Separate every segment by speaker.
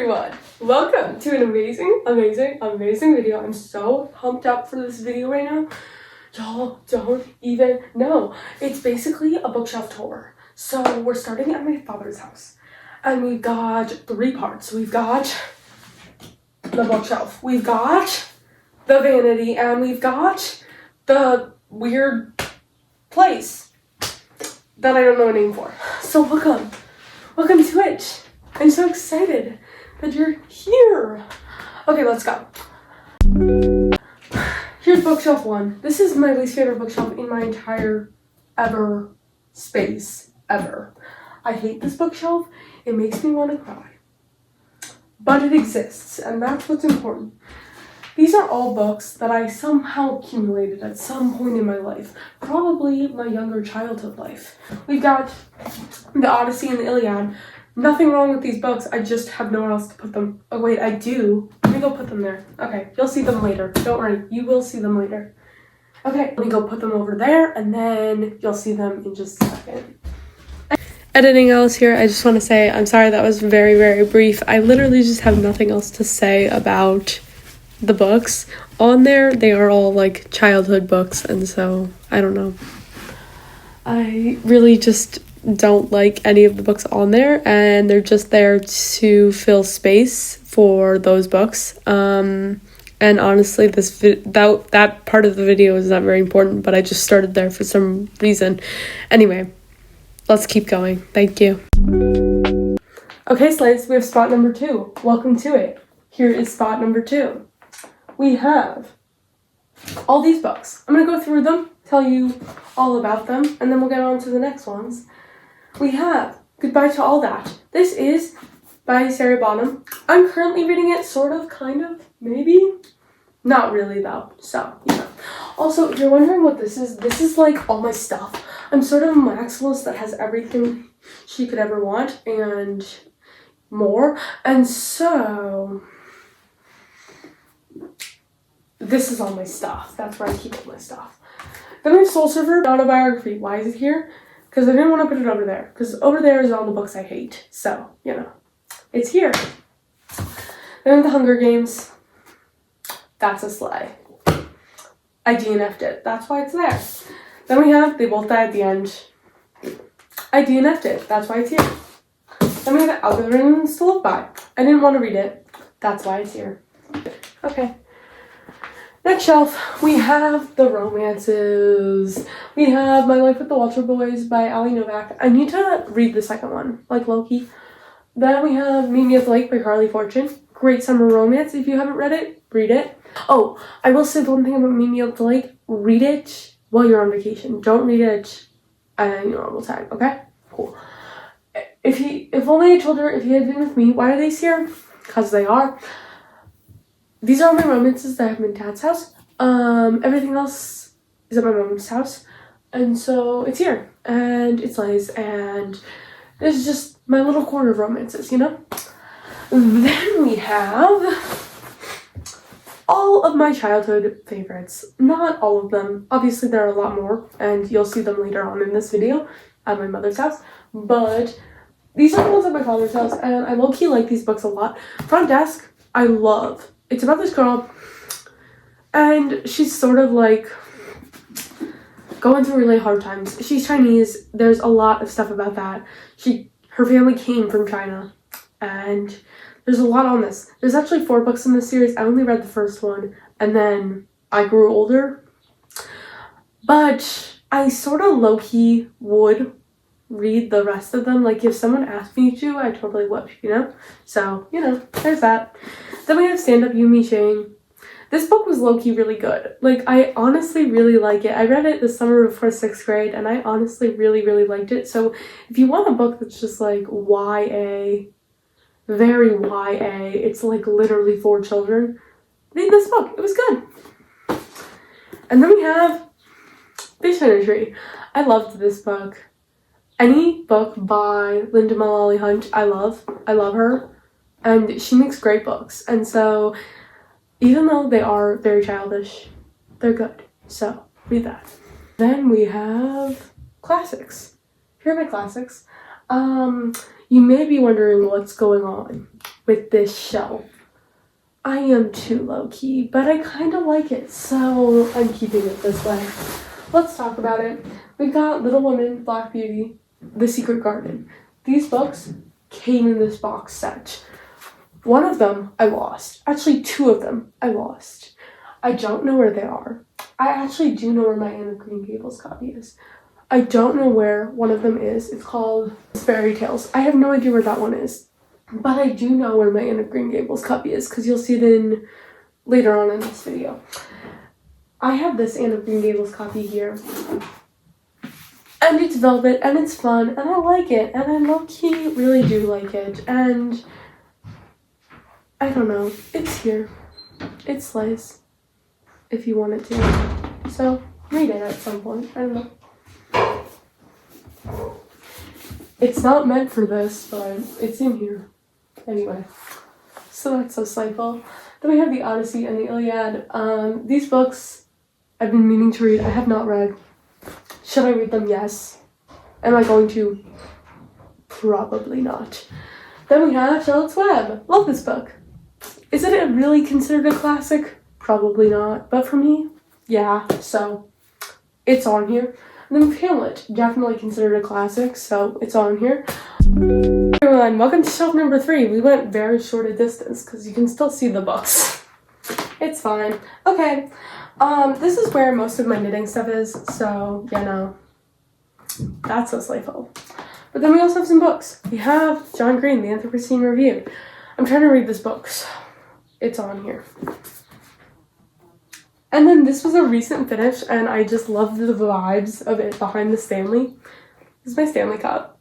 Speaker 1: everyone! Welcome to an amazing video. I'm so pumped up for this video right now. Y'all don't even know. It's basically a bookshelf tour. So we're starting at my father's house. And we've got 3 parts. We've got the bookshelf. We've got the vanity. And we've got the weird place that I don't know a name for. So welcome. Welcome to it. I'm so excited that you're here. Okay, let's go. Here's bookshelf 1. This is my least favorite bookshelf in my entire space ever. I hate this bookshelf. It makes me want to cry. But it exists, and that's what's important. These are all books that I somehow accumulated at some point in my life. Probably my younger childhood life. We've got the Odyssey and the Iliad. Nothing wrong with these books, I just have nowhere else to put them. Oh wait, I do. Let me go put them there. Okay, you'll see them later. Don't worry, you will see them later. Okay, let me go put them over there, and then you'll see them in just a second. Editing Alice here, I just want to say, I'm sorry that was very brief. I literally just have nothing else to say about the books. On there, they are all like childhood books, and so, I don't know. I really just don't like any of the books on there, and they're just there to fill space for those books. And honestly, that part of the video is not very important, but I just started there for some reason. Anyway, let's keep going. Thank you. Okay, slaves, we have spot number 2. Welcome to it. Here is spot number 2. We have all these books. I'm gonna go through them, tell you all about them, and then we'll get on to the next ones. We have Goodbye to All That. This is by Sarah Bonham. I'm currently reading it, sort of, kind of, maybe. Not really, though, so, yeah. Also, if you're wondering what this is like all my stuff. I'm sort of a maximalist that has everything she could ever want, and more. And so, this is all my stuff. That's where I keep all my stuff. Then we have Soul Surfer autobiography. Why is it here? Because I didn't want to put it over there. Because over there is all the books I hate. So, you know, it's here. Then we have The Hunger Games. That's a sleigh. I DNF'd it. That's why it's there. Then we have They Both Die at the End. I DNF'd it. That's why it's here. Then we have Algorithms to Live By. I didn't want to read it. That's why it's here. Okay. Next shelf, we have the romances. We have My Life with the Walter Boys by Ali Novak. I need to read the second one, like low-key. Then we have Meet Me at the Lake by Carly Fortune. Great summer romance. If you haven't read it, read it. Oh, I will say one thing about Meet Me at the Lake. Read it while you're on vacation. Don't read it at your normal time, okay? Cool. If only I told her if you had been with me. Why are these here? Because they are. These are all my romances that I have in my dad's house. Everything else is at my mom's house. And so it's here. And it's nice. And it's just my little corner of romances, you know? Then we have all of my childhood favorites. Not all of them. Obviously, there are a lot more. And you'll see them later on in this video at my mother's house. But these are the ones at my father's house. And I low-key like these books a lot. Front Desk, I love. It's about this girl, and she's sort of like going through really hard times. She's Chinese. There's a lot of stuff about that. Her family came from China, and there's a lot on this. There's actually 4 books in this series. I only read the first one, and then I grew older. But I sort of low-key would read the rest of them. Like, if someone asked me to, I totally would, you know? So, you know, there's that. Then we have Stand Up, You, Me, Shane. This book was low-key really good. Like, I honestly really like it. I read it the summer before 6th grade, and I honestly really liked it. So, if you want a book that's just, like, YA, very YA, it's, like, literally for children, read this book. It was good. And then we have Fish in a Tree. I loved this book. Any book by Linda Mullally Hunt, I love. I love her. And she makes great books. And so, even though they are very childish, they're good. So, read that. Then we have classics. Here are my classics. You may be wondering what's going on. with this shelf. I am too low-key, but I kind of like it, so I'm keeping it this way. Let's talk about it. We've got Little Women, Black Beauty, The Secret Garden. These books came in this box set. One of them I lost. Actually, two of them I lost. I don't know where they are. I actually do know where my Anne of Green Gables copy is. I don't know where one of them is. It's called Fairy Tales. I have no idea where that one is. But I do know where my Anne of Green Gables copy is because you'll see it in later on in this video. I have this Anne of Green Gables copy here. And it's velvet and it's fun and I like it. And I low-key really do like it. And I don't know. It's here. It slays. If you want it to. So read it at some point. I don't know. It's not meant for this, but it's in here. Anyway, so that's so slayful. Then we have the Odyssey and the Iliad. These books I've been meaning to read. I have not read. Should I read them? Yes. Am I going to? Probably not. Then we have Charlotte's Web. Love this book. Is it really considered a classic? Probably not. But for me, yeah. So it's on here. And then Hamlet, definitely considered a classic, so it's on here. Everyone, welcome to shelf number 3. We went very short a distance because you can still see the books. It's fine. Okay, this is where most of my knitting stuff is, so, you know, that's so slayful. But then we also have some books. We have John Green, The Anthropocene Review. I'm trying to read this book, so it's on here. And then this was a recent finish, and I just loved the vibes of it behind the Stanley. This is my Stanley cup.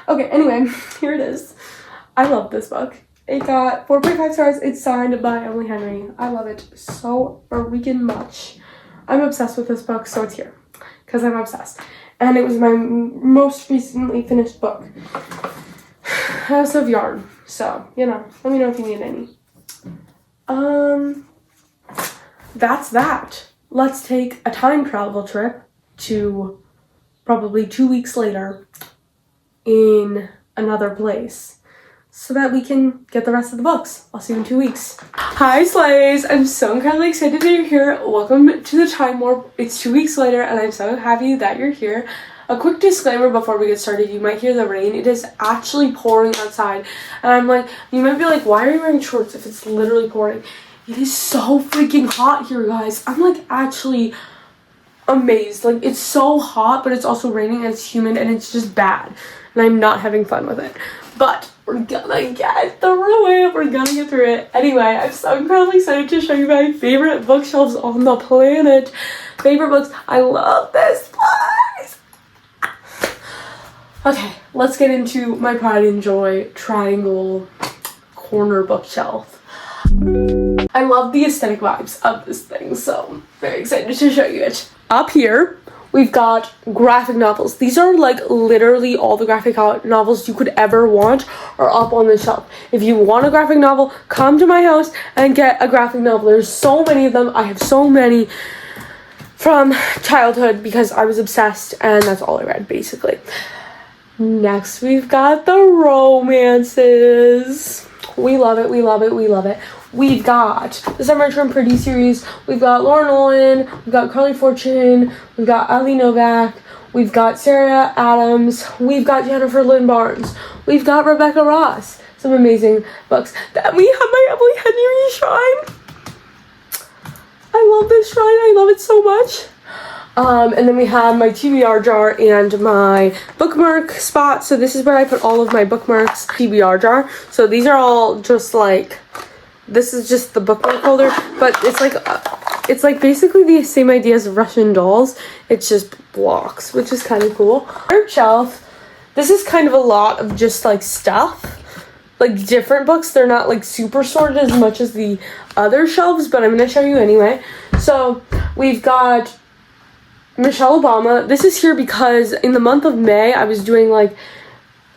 Speaker 1: Okay, anyway, here it is. I love this book. It got 4.5 stars. It's signed by Emily Henry. I love it so freaking much. I'm obsessed with this book, so it's here. Because I'm obsessed. And it was my most recently finished book. House of Yarn. So, you know, let me know if you need any. That's that. Let's take a time travel trip to probably 2 weeks later in another place so that we can get the rest of the books. I'll see you in 2 weeks. Hi Slays! I'm so incredibly excited that you're here. Welcome to the Time Warp. It's 2 weeks later and I'm so happy that you're here. A quick disclaimer before we get started, you might hear the rain. It is actually pouring outside. And I'm like, you might be like, why are you wearing shorts if it's literally pouring? It is so freaking hot here, guys. I'm like actually amazed. Like it's so hot, but it's also raining and it's humid and it's just bad. And I'm not having fun with it. But we're gonna get through it. We're gonna get through it. Anyway, I'm so incredibly excited to show you my favorite bookshelves on the planet. Favorite books. I love this place. Okay, let's get into my pride and joy triangle corner bookshelf. I love the aesthetic vibes of this thing, so I'm very excited to show you it. Up here, we've got graphic novels. These are like literally all the graphic novels you could ever want are up on the shelf. If you want a graphic novel, come to my house and get a graphic novel. There's so many of them. I have so many from childhood because I was obsessed and that's all I read basically. Next, we've got the romances. We love it, we love it, we love it. We've got the Summer Term Pretty series. We've got Laura Nolan. We've got Carly Fortune. We've got Ali Novak. We've got Sarah Adams. We've got Jennifer Lynn Barnes. We've got Rebecca Ross. Some amazing books. Then we have my Emily Henry shrine. I love this shrine. I love it so much. And then we have my TBR jar and my bookmark spot. So this is where I put all of my bookmarks. TBR jar. So these are all just like, this is just the bookmark holder, but it's like basically the same idea as Russian dolls. It's just blocks, which is kind of cool. Third shelf, this is kind of a lot of just like stuff, like different books. They're not like super sorted as much as the other shelves, but I'm going to show you anyway. So we've got Michelle Obama. This is here because in the month of May, I was doing like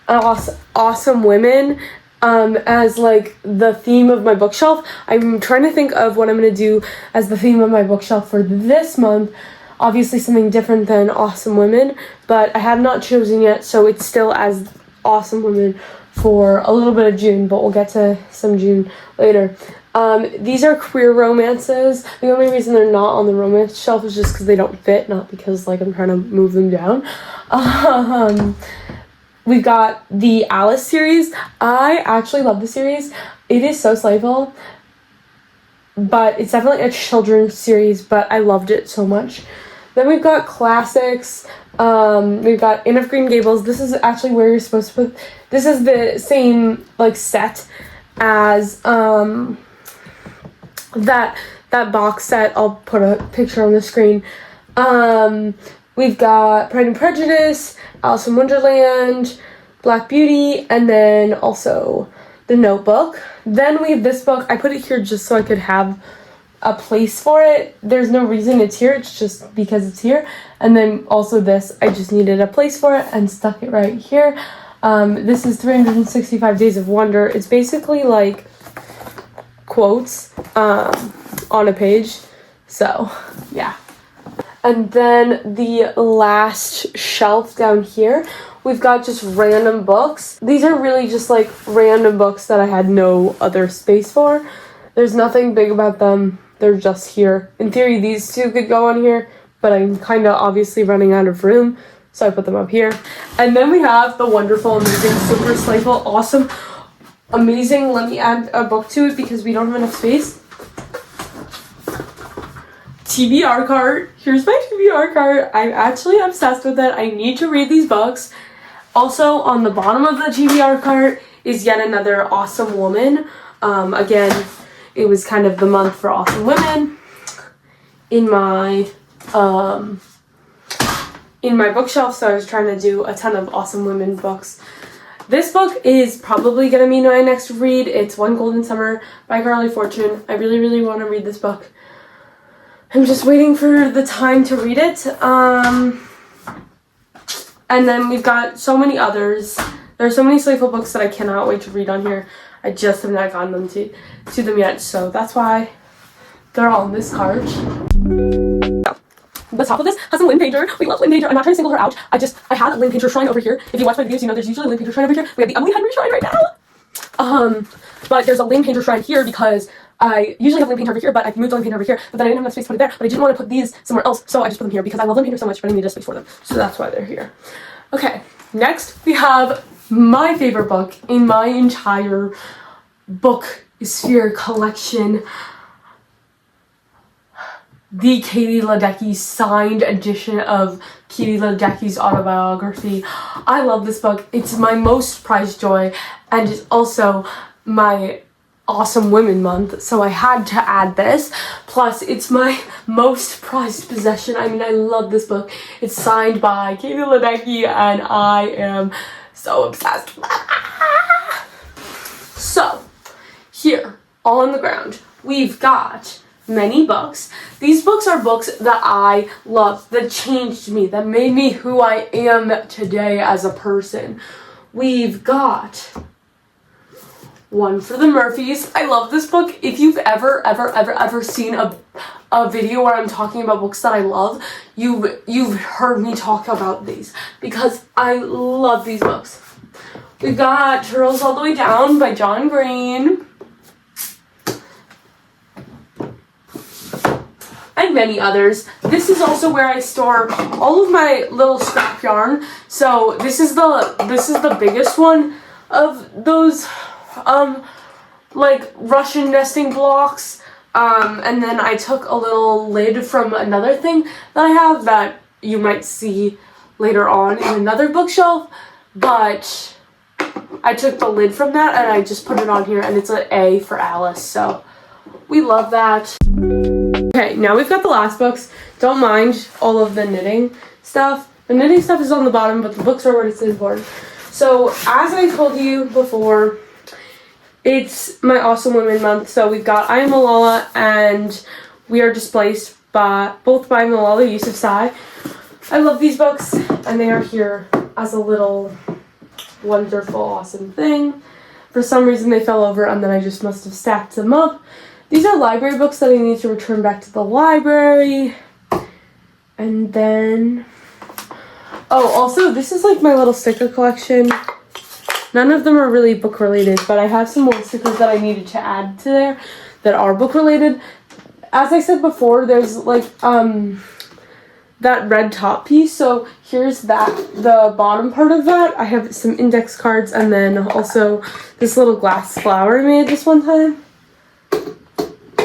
Speaker 1: awesome women as like the theme of my bookshelf. I'm trying to think of what I'm going to do as the theme of my bookshelf for this month. Obviously something different than awesome women, but I have not chosen yet, so it's still as awesome women for a little bit of June, but we'll get to some June later. These are queer romances. The only reason they're not on the romance shelf is just because they don't fit, not because like I'm trying to move them down. We've got the Alice series. I actually love the series. It is so slayful, but it's definitely a children's series, but I loved it so much. Then we've got classics. We've got Anne of Green Gables. This is actually where you're supposed to put, this is the same like set as that box set. I'll put a picture on the screen. We've got Pride and Prejudice, Alice in Wonderland, Black Beauty, and then also The Notebook. Then we have this book. I put it here just so I could have a place for it. There's no reason it's here, it's just because it's here. And then also this, I just needed a place for it and stuck it right here. This is 365 Days of Wonder. It's basically like quotes on a page. So yeah. And then the last shelf down here, we've got just random books. These are really just like random books that I had no other space for. There's nothing big about them. They're just here. In theory, these two could go on here, but I'm kind of obviously running out of room, so I put them up here. And then we have the wonderful, amazing, super slayful, awesome, amazing. Let me add a book to it because we don't have enough space. TBR cart. Here's my TBR cart. I'm actually obsessed with it. I need to read these books. Also, on the bottom of the TBR cart is yet another awesome woman. Again, it was kind of the month for awesome women in my bookshelf, so I was trying to do a ton of awesome women books. This book is probably going to be my next read. It's One Golden Summer by Carly Fortune. I really, really want to read this book. I'm just waiting for the time to read it. And then we've got so many others. There are so many slayful books that I cannot wait to read on here. I just have not gotten them to them yet, so that's why they're all on this cart. The top of this has some Lynn Painter. We love Lynn Painter. I'm not trying to single her out. I had a Lynn Painter shrine over here. If you watch my videos, you know there's usually a Lynn Painter shrine over here. We have the Emily Henry shrine right now. But there's a Lynn Painter shrine here because I usually have Lynn Painter over here, but I've moved Lynn Painter over here, but then I didn't have enough space to put it there, but I didn't want to put these somewhere else, so I just put them here because I love Lynn Painter so much, but I needed a space for them. So that's why they're here. Okay, next we have my favorite book in my entire book sphere collection, the Katie Ledecky signed edition of Katie Ledecky's autobiography. I love this book. It's my most prized joy, and it's also my awesome women month, so I had to add this. Plus, it's my most prized possession. I mean, I love this book. It's signed by Katie Ledecky, and I am so obsessed with it. So, here, all on the ground, we've got many books. These books are books that I love, that changed me, that made me who I am today as a person. We've got One for the Murphys. I love this book. If you've ever seen a video where I'm talking about books that I love, you've heard me talk about these because I love these books. We've got Turtles All the Way Down by John Green. And many others. This is also where I store all of my little scrap yarn. So this is the biggest one of those like Russian nesting blocks. And then I took a little lid from another thing that I have that you might see later on in another bookshelf, but I took the lid from that and I just put it on here, and it's an A for Alice, so we love that. Okay, now we've got the last books. Don't mind all of the knitting stuff. The knitting stuff is on the bottom, but the books are what it's important. So, as I told you before, it's my Awesome Women month. So we've got I Am Malala and We Are Displaced, both by Malala Yousafzai. I love these books, and they are here as a little wonderful, awesome thing. For some reason they fell over, and then I just must have stacked them up. These are library books that I need to return back to the library. And then, oh, also, this is like my little sticker collection. None of them are really book related, but I have some more stickers that I needed to add to there that are book related. As I said before, there's like that red top piece, so here's the bottom part of that. I have some index cards, and then also this little glass flower I made this one time.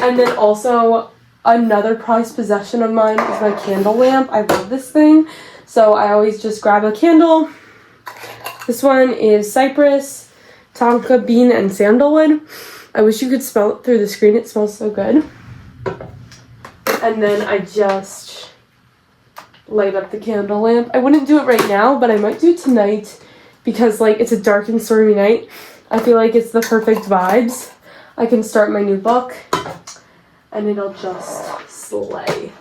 Speaker 1: And then also another prized possession of mine is my candle lamp. I love this thing, so I always just grab a candle. This one is cypress, tonka bean, and sandalwood. I wish you could smell it through the screen. It smells so good. And then I just light up the candle lamp. I wouldn't do it right now, but I might do it tonight because like it's a dark and stormy night. I feel like it's the perfect vibes. I can start my new book and it'll just slay.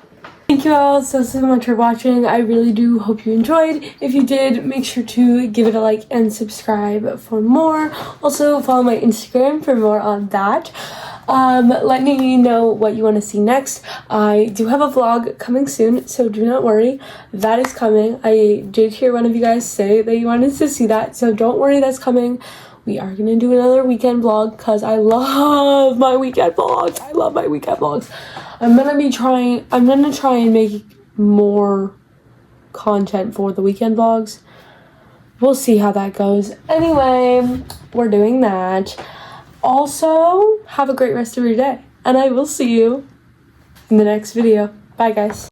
Speaker 1: Thank you all so much for watching. I really do hope you enjoyed. If you did, make sure to give it a like and subscribe for more. Also follow my Instagram for more on that. Let me know what you want to see next. I do have a vlog coming soon, so do not worry. That is coming. I did hear one of you guys say that you wanted to see that, so don't worry, that's coming. We are going to do another weekend vlog because I love my weekend vlogs. I love my weekend vlogs. I'm going to try and make more content for the weekend vlogs. We'll see how that goes. Anyway, we're doing that. Also, have a great rest of your day, and I will see you in the next video. Bye, guys.